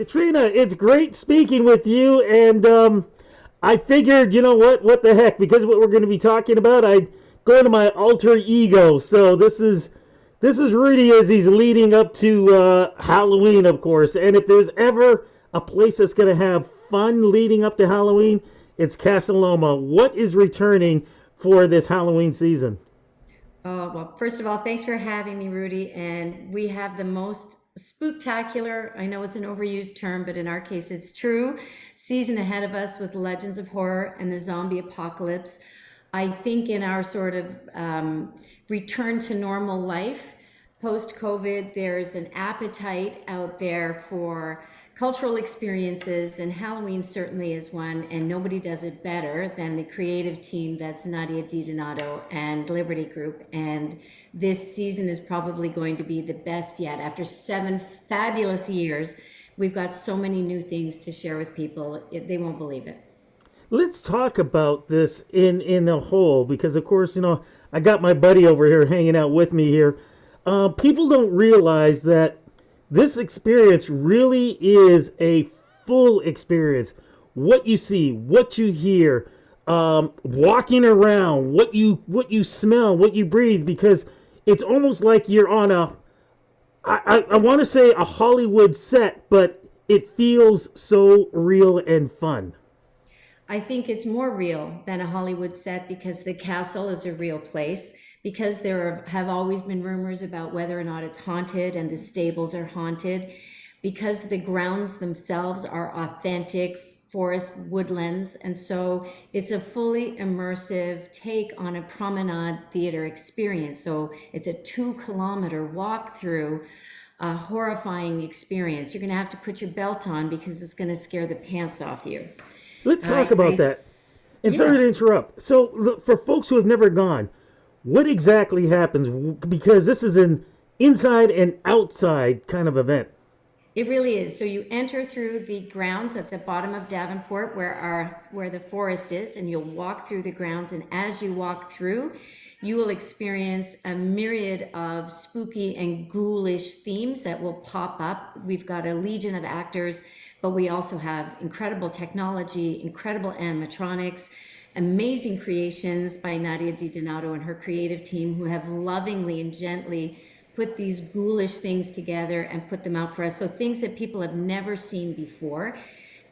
Catriona, it's great speaking with you, and I figured, you know what the heck, because what we're going to be talking about, I'd go to my alter ego. So this is Rudy as he's leading up to Halloween, of course. And if there's ever a place that's going to have fun leading up to Halloween, it's Casa Loma. What is returning for this Halloween season? Oh, well, first of all, thanks for having me, Rudy. And we have the most spooktacular, I know it's an overused term, but in our case, it's true, season ahead of us with Legends of Horror and the zombie apocalypse. I think in our sort of return to normal life, post COVID, there's an appetite out there for cultural experiences, and Halloween certainly is one, and nobody does it better than the creative team that's Nadia DiDonato and Liberty Group. And this season is probably going to be the best yet. After 7 fabulous years, we've got so many new things to share with people. They won't believe it. Let's talk about this in a whole, because of course, I got my buddy over here hanging out with me here. People don't realize that this experience really is a full experience. What you see, what you hear, walking around, what you smell, what you breathe, because it's almost like you're on I want to say a Hollywood set, but it feels so real and fun. I think it's more real than a Hollywood set because the castle is a real place, because have always been rumors about whether or not it's haunted and the stables are haunted, because the grounds themselves are authentic forest woodlands. And so it's a fully immersive take on a promenade theater experience. So it's a 2 kilometer walk through a horrifying experience. You're going to have to put your belt on because it's going to scare the pants off you. Let's talk about I that. And sorry Yeah. to interrupt. So, look, for folks who have never gone, what exactly happens? Because this is an inside and outside kind of event. It really is. So you enter through the grounds at the bottom of Davenport where the forest is, and you'll walk through the grounds, and as you walk through, you will experience a myriad of spooky and ghoulish themes that will pop up. We've got a legion of actors, but we also have incredible technology, incredible animatronics, amazing creations by Nadia Di Donato and her creative team, who have lovingly and gently put these ghoulish things together and put them out for us. So things that people have never seen before.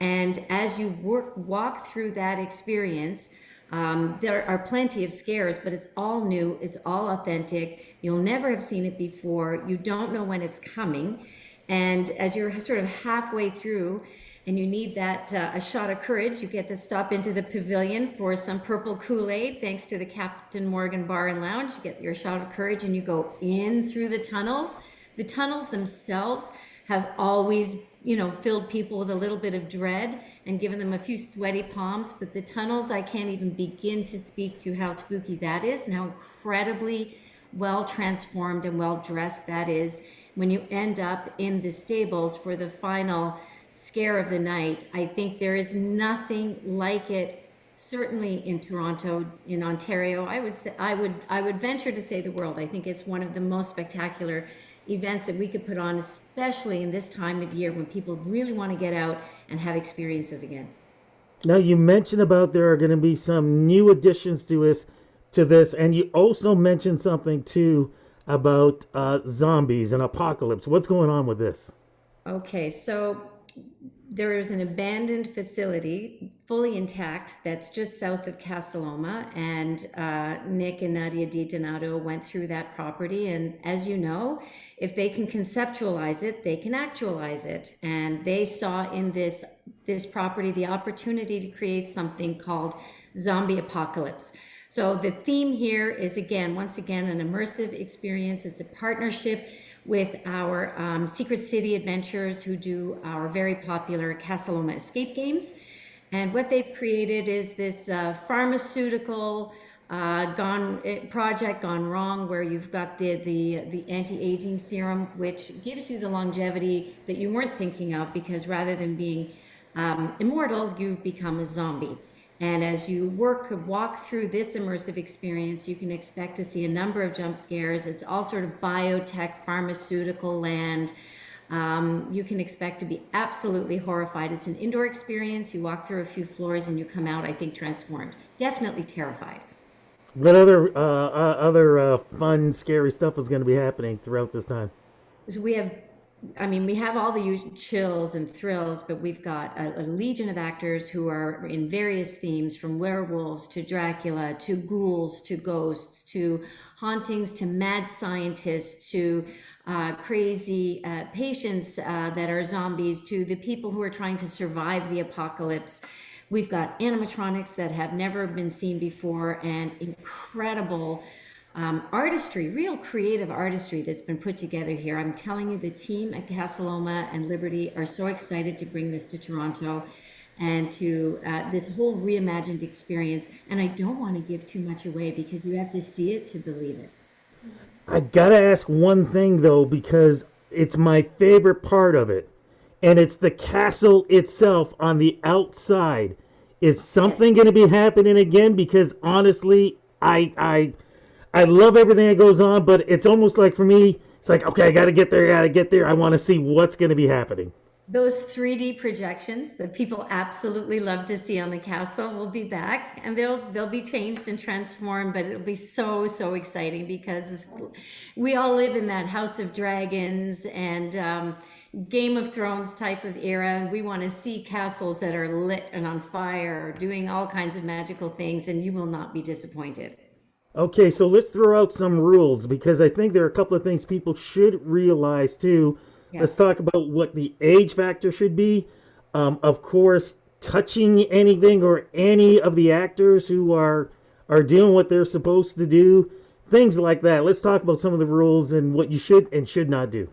And as you walk through that experience, there are plenty of scares, but it's all new, it's all authentic. You'll never have seen it before. You don't know when it's coming. And as you're sort of halfway through, and you need that a shot of courage, you get to stop into the pavilion for some purple Kool-Aid, thanks to the Captain Morgan Bar and Lounge. You get your shot of courage and you go in through the tunnels. The tunnels themselves have always, filled people with a little bit of dread and given them a few sweaty palms. But the tunnels, I can't even begin to speak to how spooky that is and how incredibly well transformed and well dressed that is when you end up in the stables for the final scare of the night. I think there is nothing like it, certainly in Toronto, in Ontario. I would venture to say the world. I think it's one of the most spectacular events that we could put on, especially in this time of year when people really want to get out and have experiences again. Now, you mentioned about there are going to be some new additions to this, and you also mentioned something too about zombies and apocalypse. What's going on with this? Okay, so there is an abandoned facility, fully intact, that's just south of Casa Loma, and Nick and Nadia Di Donato went through that property. And as you know, if they can conceptualize it, they can actualize it. And they saw in this property the opportunity to create something called zombie apocalypse. So the theme here is, once again, an immersive experience. It's a partnership with our Secret City Adventures, who do our very popular Casa Loma escape games. And what they've created is this pharmaceutical project gone wrong, where you've got the anti-aging serum, which gives you the longevity that you weren't thinking of, because rather than being immortal, you've become a zombie. And as you walk through this immersive experience, you can expect to see a number of jump scares. It's all sort of biotech, pharmaceutical land. You can expect to be absolutely horrified. It's an indoor experience. You walk through a few floors and you come out, I think, transformed. Definitely terrified. What other fun, scary stuff is going to be happening throughout this time? So we have, I mean, we have all the usual chills and thrills, but we've got a legion of actors who are in various themes, from werewolves to Dracula to ghouls to ghosts to hauntings to mad scientists to crazy patients that are zombies to the people who are trying to survive the apocalypse. We've got animatronics that have never been seen before and incredible artistry, real creative artistry that's been put together here. I'm telling you, the team at Casa Loma and Liberty are so excited to bring this to Toronto and to this whole reimagined experience. And I don't want to give too much away because you have to see it to believe it. I gotta ask one thing though, because it's my favorite part of it, and it's the castle itself on the outside. Is Yes. something going to be happening again? Because honestly, I love everything that goes on, but it's almost like for me, it's like okay, I got to get there, got to get there. I want to see what's going to be happening. Those 3D projections that people absolutely love to see on the castle will be back, and they'll be changed and transformed, but it'll be so exciting because we all live in that House of Dragons and Game of Thrones type of era, and we want to see castles that are lit and on fire, doing all kinds of magical things, and you will not be disappointed. Okay, so let's throw out some rules because I think there are a couple of things people should realize too. Let's Yes. talk about what the age factor should be. Of course, touching anything or any of the actors who are doing what they're supposed to do, things like that. Let's talk about some of the rules and what you should and should not do.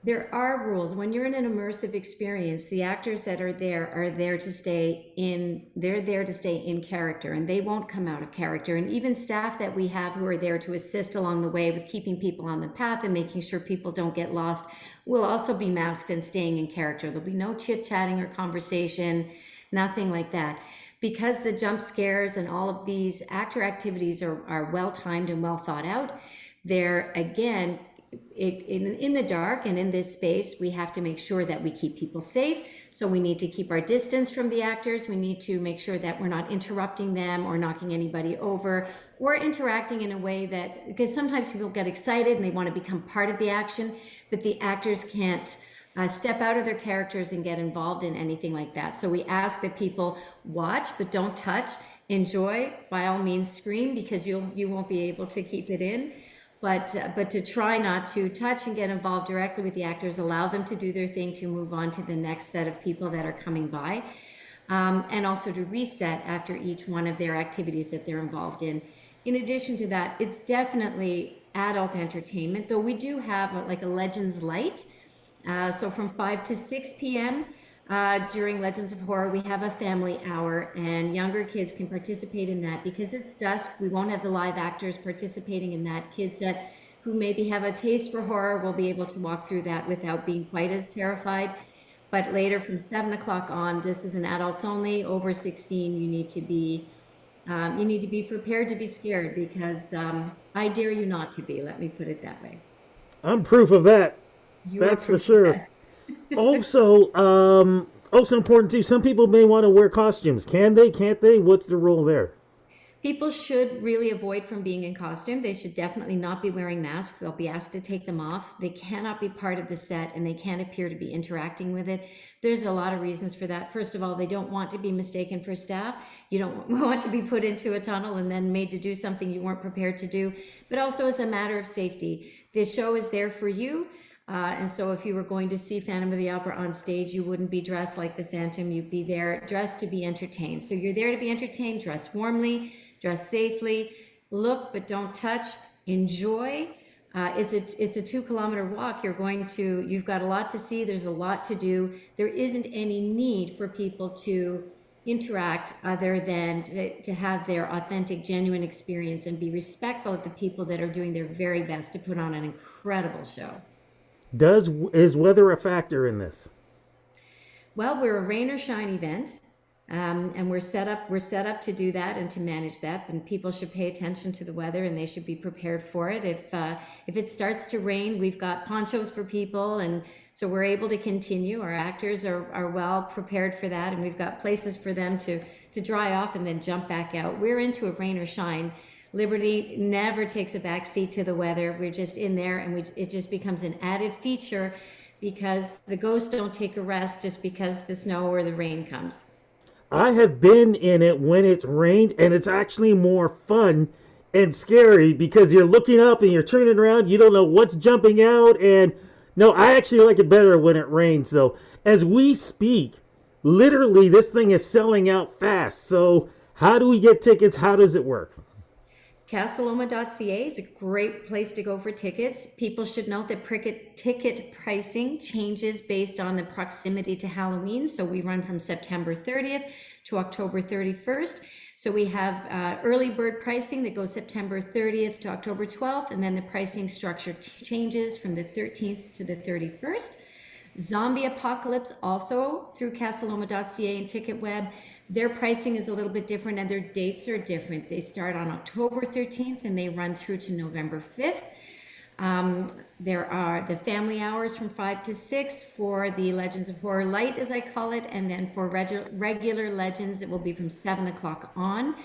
There are rules. When you're in an immersive experience, the actors that are there to stay in, they're there to stay in character and they won't come out of character. And even staff that we have who are there to assist along the way with keeping people on the path and making sure people don't get lost will also be masked and staying in character. There'll be no chit-chatting or conversation, nothing like that. Because the jump scares and all of these actor activities are well timed and well thought out, they're again in the dark, and in this space we have to make sure that we keep people safe, so we need to keep our distance from the actors. We need to make sure that we're not interrupting them or knocking anybody over or interacting in a way that, because sometimes people get excited and they want to become part of the action, but the actors can't step out of their characters and get involved in anything like that. So we ask that people watch but don't touch, enjoy, by all means scream because you won't be able to keep it in, but to try not to touch and get involved directly with the actors, allow them to do their thing, to move on to the next set of people that are coming by, and also to reset after each one of their activities that they're involved in. In addition to that, it's definitely adult entertainment, though we do have like a Legends Light. So from 5 to 6 p.m. During Legends of Horror, we have a family hour, and younger kids can participate in that. Because it's dusk, we won't have the live actors participating in that. Kids that who maybe have a taste for horror will be able to walk through that without being quite as terrified. But later, from 7 o'clock on, this is an adults only. Over 16, you need to be prepared to be scared because I dare you not to be. Let me put it that way. I'm proof of that. You are That's for proof of sure. that. Also important too. Some people may want to wear costumes. Can they? Can't they? What's the rule there? People should really avoid from being in costume. They should definitely not be wearing masks. They'll be asked to take them off. They cannot be part of the set and they can't appear to be interacting with it. There's a lot of reasons for that. First of all, they don't want to be mistaken for staff. You don't want to be put into a tunnel and then made to do something you weren't prepared to do, but also as a matter of safety. The show is there for you. And so if you were going to see Phantom of the Opera on stage, you wouldn't be dressed like the Phantom. You'd be there dressed to be entertained. So you're there to be entertained, dress warmly, dress safely, look but don't touch, enjoy. It's a 2 kilometer walk. You've got a lot to see. There's a lot to do. There isn't any need for people to interact other than to have their authentic, genuine experience and be respectful of the people that are doing their very best to put on an incredible show. Does is weather a factor in this? Well, we're a rain or shine event. And we're set up to do that and to manage that. And people should pay attention to the weather, and they should be prepared for it. If it starts to rain, we've got ponchos for people, and so we're able to continue. Our actors are well prepared for that, and we've got places for them to dry off and then jump back out. We're into a rain or shine. Liberty never takes a back seat to the weather. We're just in there, and it just becomes an added feature because the ghosts don't take a rest just because the snow or the rain comes. I have been in it when it's rained, and it's actually more fun and scary because you're looking up and you're turning around. You don't know what's jumping out. And no, I actually like it better when it rains. So as we speak, literally, this thing is selling out fast. So how do we get tickets? How does it work? Casaloma.ca is a great place to go for tickets. People should note that ticket pricing changes based on the proximity to Halloween. So we run from September 30th to October 31st. So we have early bird pricing that goes September 30th to October 12th, and then the pricing structure changes from the 13th to the 31st. Zombie Apocalypse, also through Casaloma.ca and TicketWeb. Their pricing is a little bit different and their dates are different. They start on October 13th and they run through to November 5th. There are the family hours from 5 to 6 for the Legends of Horror Light, as I call it, and then for regular Legends, it will be from 7 o'clock on.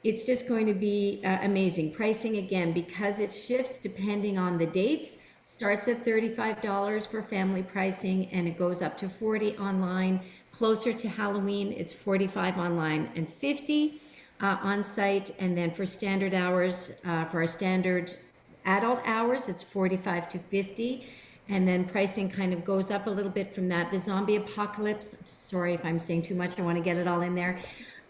It's just going to be amazing. Pricing, again, because it shifts depending on the dates, starts at $35 for family pricing and it goes up to $40 online. Closer to Halloween, it's $45 online and $50 on site. And then for standard hours, for our standard adult hours, it's $45 to $50. And then pricing kind of goes up a little bit from that. The Zombie Apocalypse, sorry if I'm saying too much, I want to get it all in there.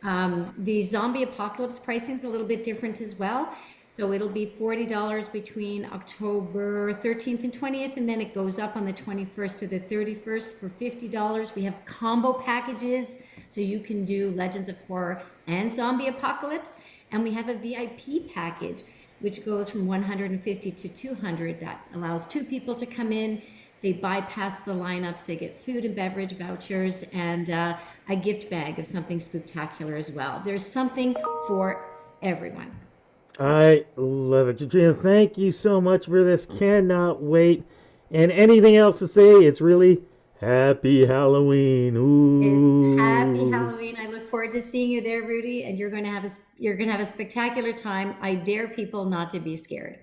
The Zombie Apocalypse pricing is a little bit different as well. So it'll be $40 between October 13th and 20th, and then it goes up on the 21st to the 31st for $50. We have combo packages, so you can do Legends of Horror and Zombie Apocalypse. And we have a VIP package, which goes from $150 to $200. That allows two people to come in. They bypass the lineups. They get food and beverage vouchers and a gift bag of something spectacular as well. There's something for everyone. I love it. Catriona, thank you so much for this. Cannot wait. And anything else to say? It's really happy Halloween. Ooh. It's happy Halloween. I look forward to seeing you there, Rudy, and you're going to have a spectacular time. I dare people not to be scared.